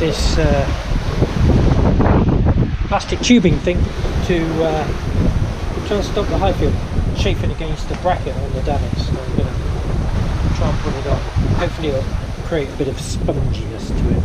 this plastic tubing thing to try and stop the high fuel chafing against the bracket on the davits. So I'm going to try and put it on. Hopefully it'll create a bit of sponginess to it.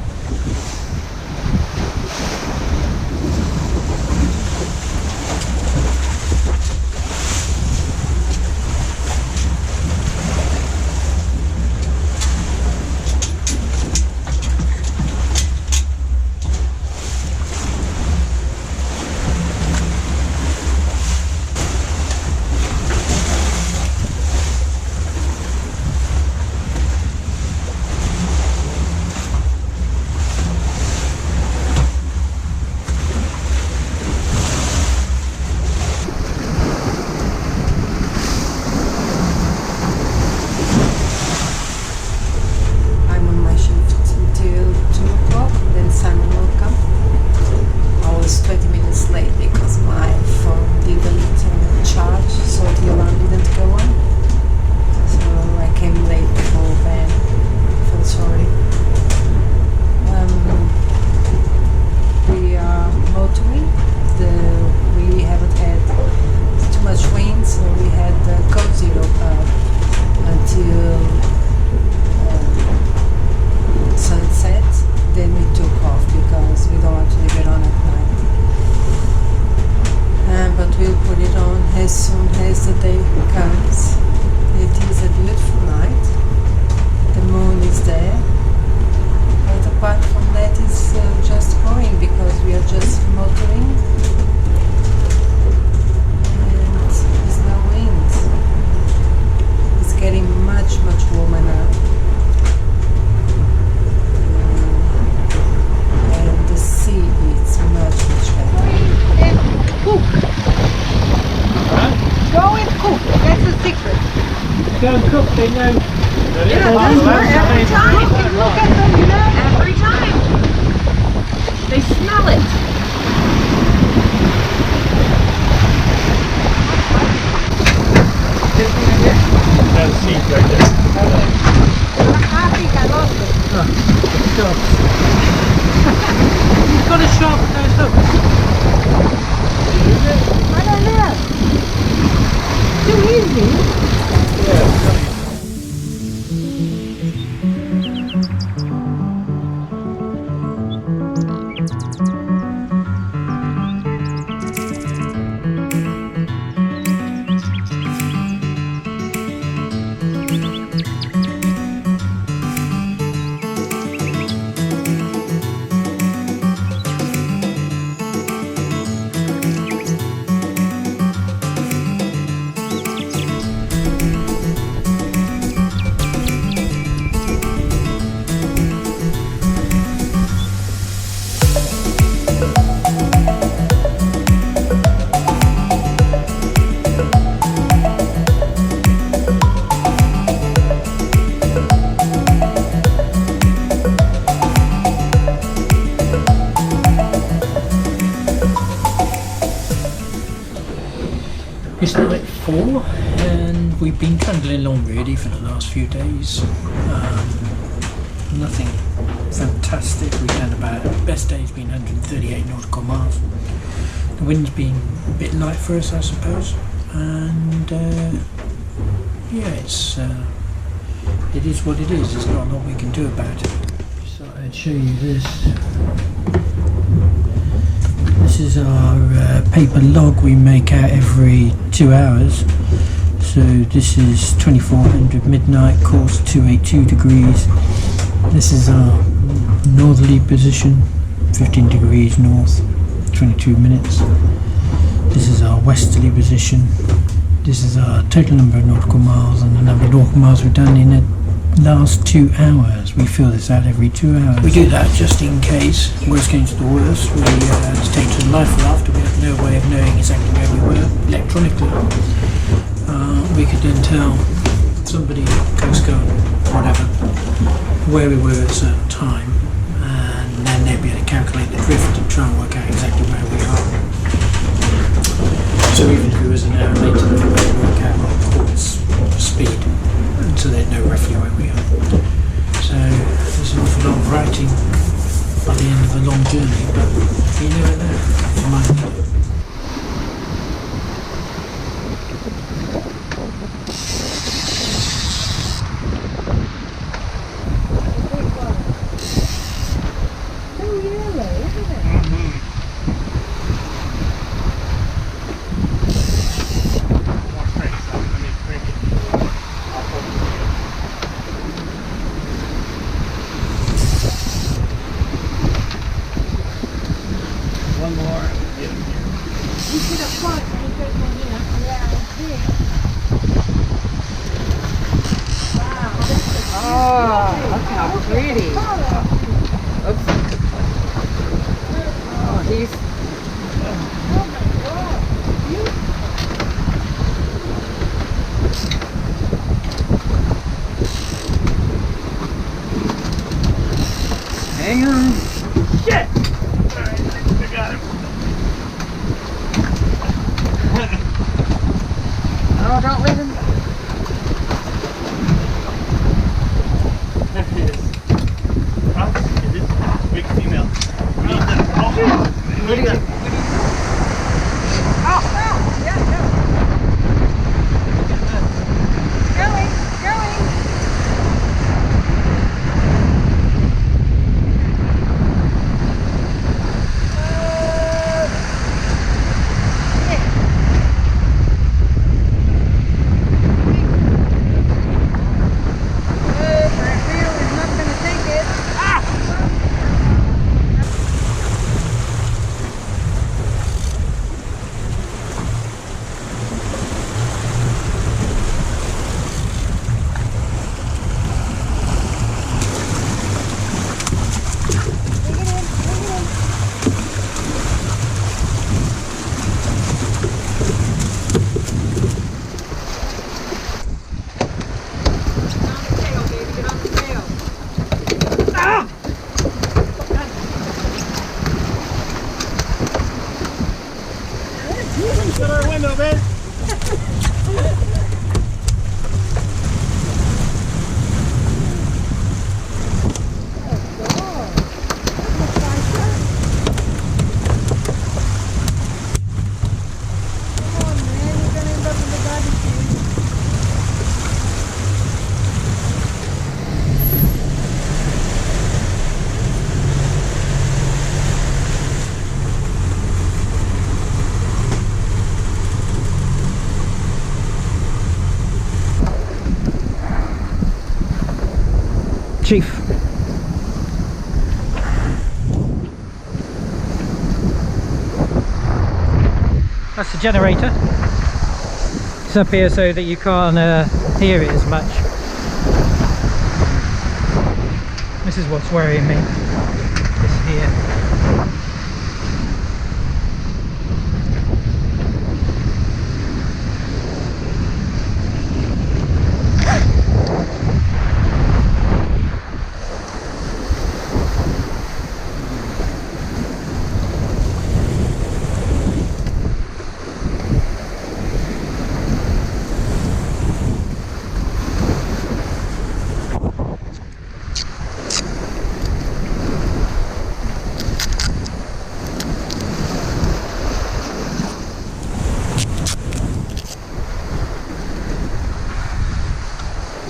Go and cook, they know. Yeah, that's right, every time. You look at them, you know, every time. They smell it. There's a seat right there. I think I lost it. Oh, dogs. You've got to sharpen those hooks. I don't know. Too easy. Yeah. It's night 4 and we've been trundling along really for the last few days. Nothing fantastic. We've done about, best day's been 138 nautical miles. The wind's been a bit light for us, I suppose, and yeah, it is what it is. There's not a lot we can do about it. So I'd show you this. This is our paper log we make out every 2 hours. So this is 2400 midnight, course 282 degrees. This is our northerly position, 15 degrees north, 22 minutes. This is our westerly position. This is our total number of nautical miles and the number of nautical miles we've done in the last 2 hours. We fill this out every 2 hours. We do that just in case, worst comes to the worst, we take to the life raft. We have no way of knowing exactly where we were electronically. We could then tell somebody, Coast Guard, whatever, where we were at a certain time, and then they'd be able to calculate the drift and try and work out exactly where we are. So even if it was an hour later, they would work out our course speed, and so they'd know roughly where we are. So there's an awful lot of writing by the end see the front when you go from here. Yeah, it's big. Wow. Oh, look how pretty. Oops. Oh, these. Oh my God. Hang on. Shit! Alright, I got him. Oh, don't let him. There he is. Oh, it is big female. We need that. Oh, we need that. Oh, yeah, yeah. Going, going. Get our window, man. Chief. That's the generator. It's up here so that you can't hear it as much. This is what's worrying me. This here.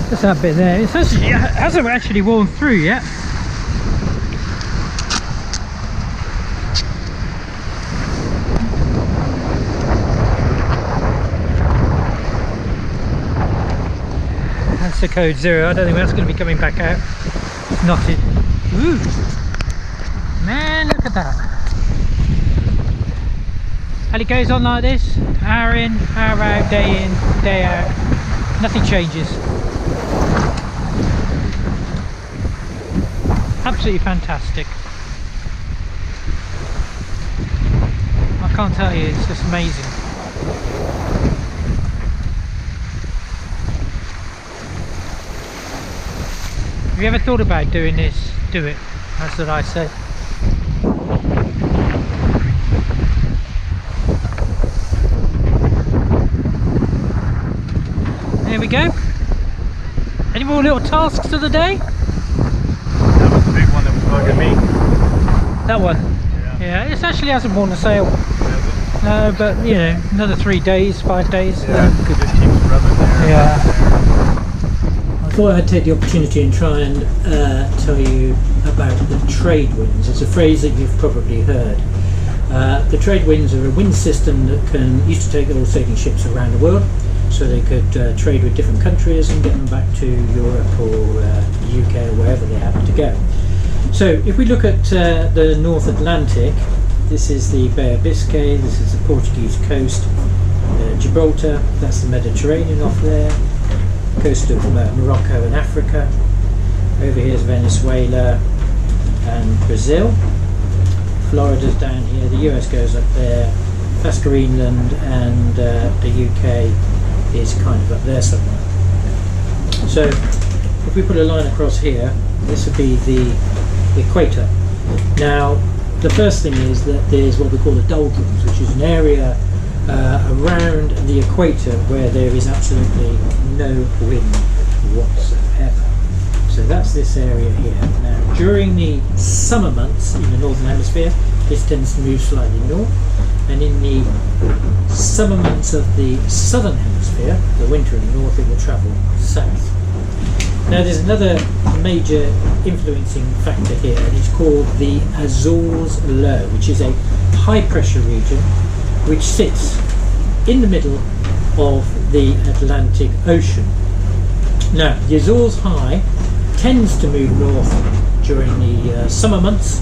Just that bit there. It hasn't actually worn through yet. That's the code 0. I don't think that's going to be coming back out. It's knotted. Ooh, man, look at that. And it goes on like this, hour in, hour out, day in, day out. Nothing changes. Absolutely fantastic. I can't tell you, it's just amazing. Have you ever thought about doing this? Do it. That's what I say. There we go. Any more little tasks of the day? That was the big one that was bugging me. That one? Yeah. Yeah, it actually hasn't worn a sail. No, but you know, another 3 days, 5 days. Yeah, it just keeps rubbing there. Yeah. I thought I'd take the opportunity and try and tell you about the trade winds. It's a phrase that you've probably heard. The trade winds are a wind system that used to take all sailing ships around the world, so they could trade with different countries and get them back to Europe or the UK or wherever they happen to go. So if we look at the North Atlantic, This is the Bay of Biscay, this is the Portuguese coast, Gibraltar, that's the Mediterranean off there, coast of Morocco and Africa. Over here is Venezuela and Brazil. Florida's down here, the US goes up there, that's Greenland, and the UK is kind of up there somewhere. So if we put a line across here, this would be the equator. Now the first thing is that there's what we call the doldrums, which is an area around the equator where there is absolutely no wind whatsoever. So that's this area here. Now during the summer months in the northern hemisphere, this tends to move slightly north, and in the summer months of the southern hemisphere, the winter in the north, it will travel south. Now there's another major influencing factor here, and it's called the Azores Low, which is a high pressure region which sits in the middle of the Atlantic Ocean. Now the Azores High tends to move north during the summer months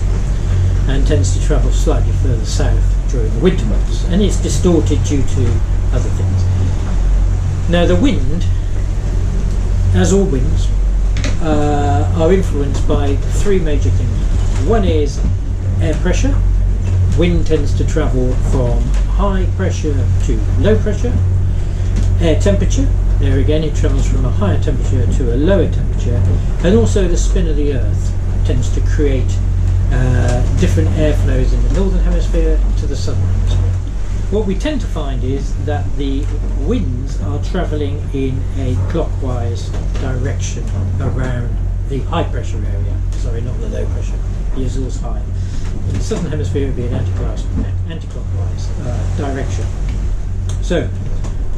and tends to travel slightly further south during the winter months, and it's distorted due to other things. Now the wind, as all winds, are influenced by three major things. One is air pressure. Wind tends to travel from high pressure to low pressure. Air temperature, there again it travels from a higher temperature to a lower temperature, and also the spin of the earth tends to create different airflows in the northern hemisphere to the southern hemisphere. What we tend to find is that the winds are travelling in a clockwise direction around the high pressure area, sorry, not the low pressure, the Azores High. In the southern hemisphere it would be an anti-clockwise direction. So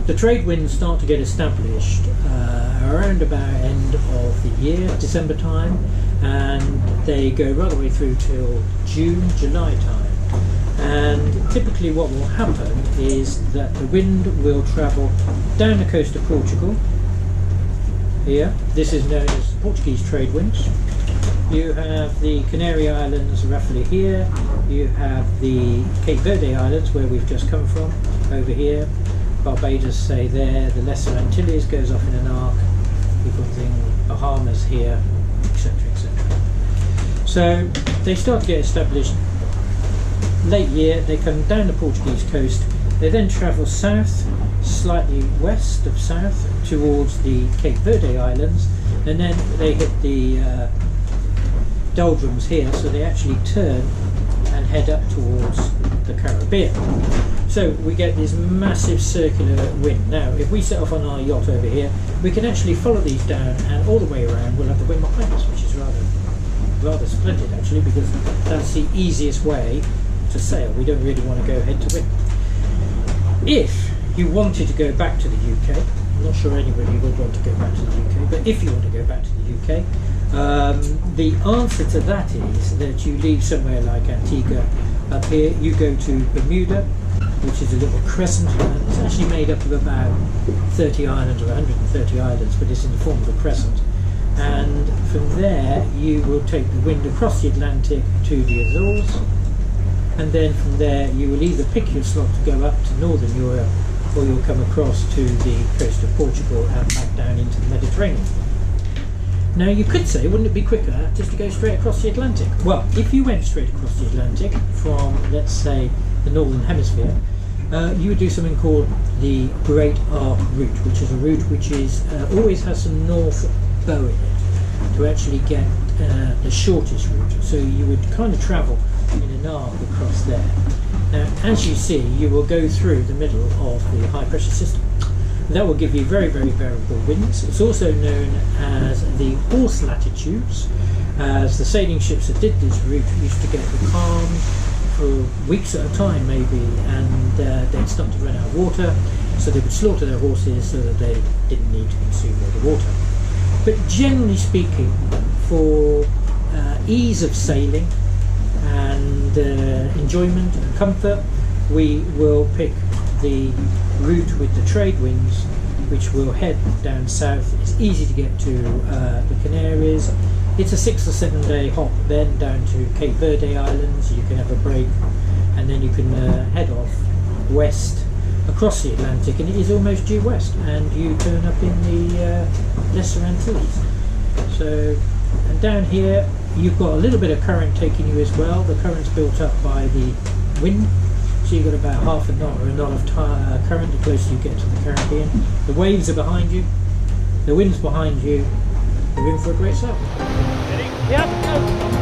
the trade winds start to get established around about end of the year, December time, and they go right the way through till June, July time. And typically what will happen is that the wind will travel down the coast of Portugal. Here, this is known as the Portuguese trade winds. You have the Canary Islands roughly here, you have the Cape Verde Islands where we've just come from over here, Barbados say there, the Lesser Antilles goes off in an arc, we've got the Bahamas here, etc, etc. So they start to get established late year, they come down the Portuguese coast, they then travel south, slightly west of south towards the Cape Verde Islands, and then they hit the doldrums here, so they actually turn and head up towards the Caribbean. So we get this massive circular wind. Now if we set off on our yacht over here, we can actually follow these down, and all the way around we'll have the wind behind us, which is rather splendid actually, because that's the easiest way to sail. We don't really want to go head to wind. If you wanted to go back to the UK, I'm not sure anybody would want to go back to the UK, but if you want to go back to the UK, the answer to that is that you leave somewhere like Antigua up here, you go to Bermuda, which is a little crescent. It's actually made up of about 30 islands or 130 islands, but it's in the form of a crescent. And from there you will take the wind across the Atlantic to the Azores, and then from there you will either pick your slot to go up to northern Europe, or you'll come across to the coast of Portugal and back down into the Mediterranean. Now you could say, wouldn't it be quicker just to go straight across the Atlantic? Well, if you went straight across the Atlantic from, let's say, the northern hemisphere, you would do something called the Great Arc Route, which is a route which is always has some north bow in it to actually get the shortest route. So you would kind of travel in an arc across there. Now, as you see, you will go through the middle of the high pressure system. That will give you very, very variable winds. It's also known as the horse latitudes, as the sailing ships that did this route used to get becalmed for weeks at a time maybe, and they'd start to run out of water, so they would slaughter their horses so that they didn't need to consume all the water. But generally speaking, for ease of sailing and enjoyment and comfort, we will pick the route with the trade winds, which will head down south. It's easy to get to the Canaries. It's a 6 or 7 day hop then down to Cape Verde Islands. You can have a break and then you can head off west across the Atlantic, and it is almost due west, and you turn up in the Lesser Antilles. So, and down here you've got a little bit of current taking you as well. The current's built up by the wind, so you've got about half a knot or a knot of current the closer you get to the Caribbean. The waves are behind you, the wind's behind you, you're in for a great sail. Ready? Yep, go.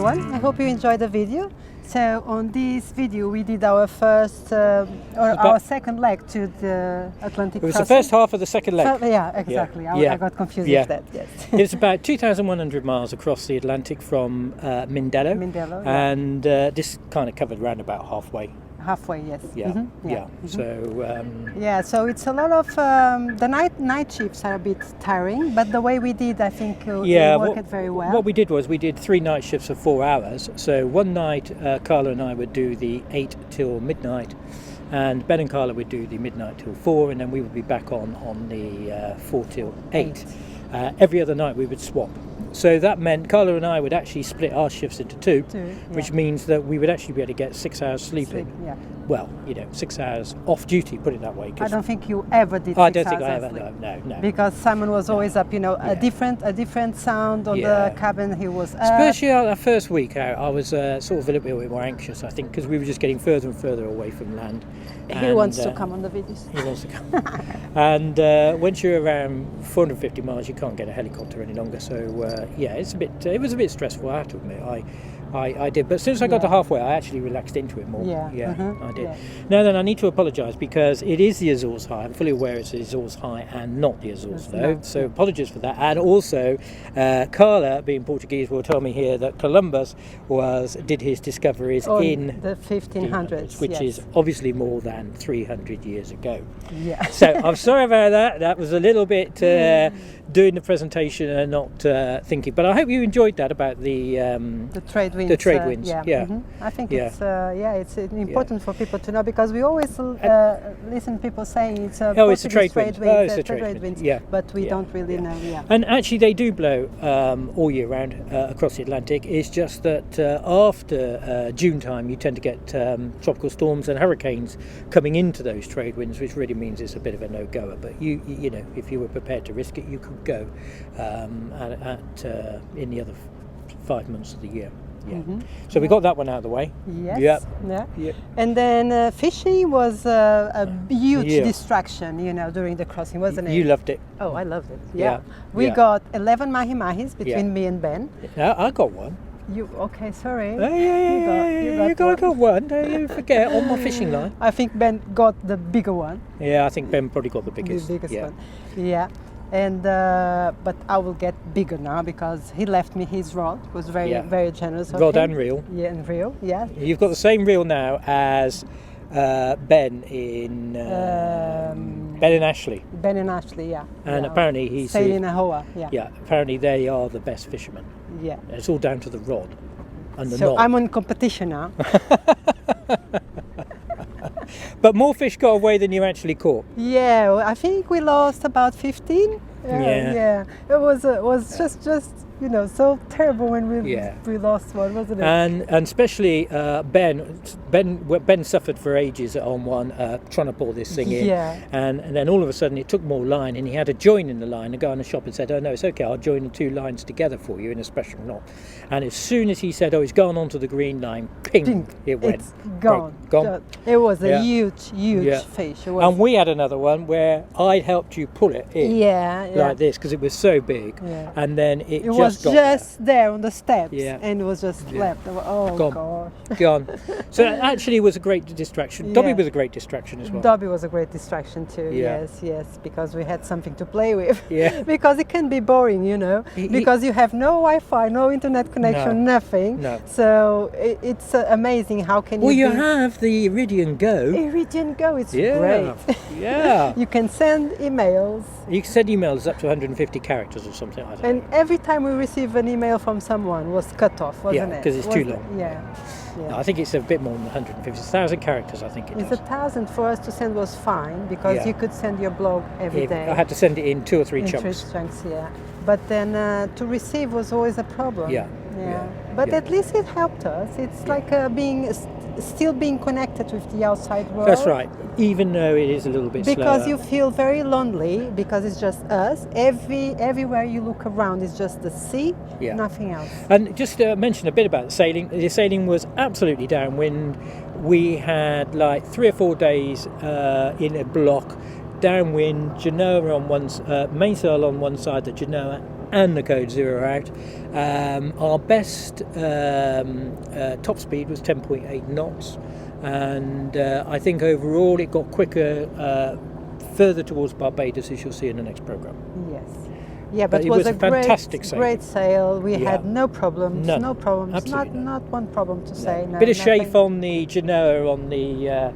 I hope you enjoyed the video. So on this video we did our first our second leg to the Atlantic. It was the first half of the second leg. Yeah, exactly. Yeah. I got confused with that. Yes. It's about 2,100 miles across the Atlantic from Mindelo. Mindelo, yeah. And this kind of covered round about halfway. Halfway, yes. Yeah, Mm-hmm. yeah. Mm-hmm. So yeah, so it's a lot of the night shifts are a bit tiring, but the way we did, I think, we worked very well. What we did was we did 3 night shifts of 4 hours. So one night, Carla and I would do the 8 till midnight, and Ben and Carla would do the midnight till 4, and then we would be back on the 4 till 8. Every other night we would swap. So that meant Carla and I would actually split our shifts into two, which means that we would actually be able to get 6 hours sleeping. Yeah. Well, 6 hours off duty, put it that way. I don't think you ever did. I don't think I ever. No. Because Simon was always up. A different sound on the cabin. He was. Especially our first week out, I was sort of a little bit more anxious. I think because we were just getting further and further away from land. He wants to come on the videos. He wants to come. And once you're around 450 miles, you can't get a helicopter any longer. So it's a bit. It was a bit stressful, I have to admit. I did, but as soon as I got to halfway, I actually relaxed into it more. I did. Yeah. Now then, I need to apologise because it is the Azores High. I'm fully aware it's the Azores High and not the Azores Low. So apologies for that. And also, Carla, being Portuguese, will tell me here that Columbus did his discoveries in the 1500s, which is obviously more than 300 years ago. Yeah. So I'm sorry about that. That was a little bit doing the presentation and not thinking. But I hope you enjoyed that about the trade winds. The trade winds. I think it's important for people to know, because we always listen people saying it's a it's a trade wind. It's a trade wind. But we don't really know. Yeah. And actually, they do blow all year round across the Atlantic. It's just that after June time, you tend to get tropical storms and hurricanes coming into those trade winds, which really means it's a bit of a no-goer. But you know, if you were prepared to risk it, you could go in the other 5 months of the year. Yeah. Mhm. So we got that one out of the way. Yes. Yep. Yeah. Yep. And then fishing was a huge Yeah. distraction, during the crossing, wasn't it? You loved it. Oh, I loved it. Yeah. Yeah. We Yeah. got 11 mahi-mahis between Yeah. me and Ben. Yeah, I got one. You okay? Sorry. You got one. Don't you forget on my fishing line. I think Ben got the bigger one. Yeah, I think Ben probably got the biggest. The biggest yeah. one. Yeah. And but I will get bigger now because he left me his rod. It was very Yeah. very generous of Rod him. and reel. Yeah, and reel. Yeah. You've got the same reel now as Ben in Ben and Ashley, Ben and Ashley. Yeah. and yeah. apparently he's sailing a hoa. Yeah. yeah. Apparently they are the best fishermen. Yeah. It's all down to the rod and the So knot. I'm on competition now. But more fish got away than you actually caught. Yeah, well, I think we lost about 15. Yeah. Yeah. It was just so terrible when Yeah. we lost one, wasn't it? And especially Ben suffered for ages on one trying to pull this thing in, Yeah. and then all of a sudden it took more line, and he had to join in the line and go in the shop and said, "Oh no, it's okay, I'll join the two lines together for you in a special knot." And as soon as he said, "Oh, he's gone onto the green line," ping, it went. It's gone. Gone. It was a Yeah. huge Yeah. fish. It was, And we had another one where I helped you pull it in yeah. like this because it was so big, Yeah. and then it It just was got just there on the steps, Yeah. and it was just Yeah. left. Oh Gone. gosh. gone. So it actually was a great distraction. Dobby Yeah. was a great distraction as well. Dobby was a great distraction too. Yeah. Yes, because we had something to play with. Yeah. Because it can be boring, because you have no Wi-Fi, no internet connection, No. nothing. No. So it's amazing how can Well, you be- have the Iridium Go. Iridium Go. It's Yeah. great. Yeah. You can send emails, You can send emails up to 150 characters or something. I don't know. and every time we receive an email from someone was cut off, wasn't Yeah, it? 'cause it's too Wasn't it? long. Yeah. No, I think it's a bit more than 150. It's 1,000 characters, I think it It's is. 1,000 for us to send was fine because Yeah. you could send your blog every day. I had to send it in 2 or 3 in chunks. 3 chunks, yeah. But then to receive was always a problem. Yeah, Yeah. yeah, But yeah. at least it helped us. It's like still being connected with the outside world. That's right. Even though it is a little bit Because slower. you feel very lonely because it's just us. Everywhere you look around is just the sea, Yeah. nothing else. And just to mention a bit about the sailing. The sailing was absolutely downwind. We had like 3 or 4 days in a block, downwind, Genoa on one, mainsail on one side, the Genoa and the Code Zero out. Our best top speed was 10.8 knots, and I think overall it got quicker further towards Barbados, as you'll see in the next programme. Yes. Yeah, But but it it was was a a fantastic sail. great sail. We Yeah. had no problems. None. No problems. Absolutely none. Not one problem to say. No, Bit of nothing. chafe on the Genoa on the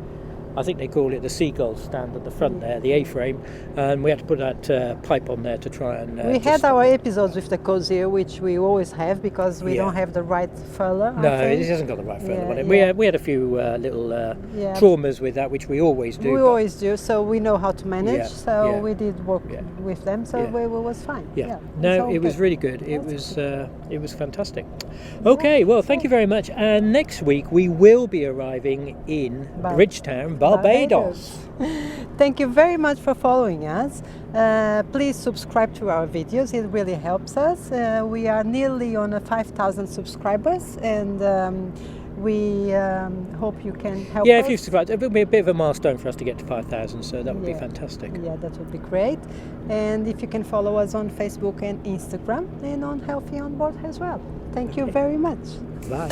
I think they call it the seagull stand at the front there, the A-frame, and we had to put that pipe on there to try and We just had stop our it. episodes with the cozier, which we always have because we Yeah. don't have the right furler. I No, think. it hasn't got the right further Yeah, on it. yeah. We had a few little Yeah. traumas with that, which we always do. We but- always do, so we know how to manage. Yeah, So yeah, we did work yeah. with them, so Yeah. we was fine. Yeah. it's No, all it was good. really good. It That's was fantastic. Okay, well, thank you very much. And next week we will be arriving in Bridgetown, Barbados. Thank you very much for following us. Please subscribe to our videos, it really helps us. We are nearly on 5,000 subscribers, and we hope you can help Yeah, us. if you survive, it will be a bit of a milestone for us to get to 5,000, so that would be Yeah. fantastic. Yeah, that would be great. And if you can follow us on Facebook and Instagram and on Healthy On Board as well. Thank you very much. Bye.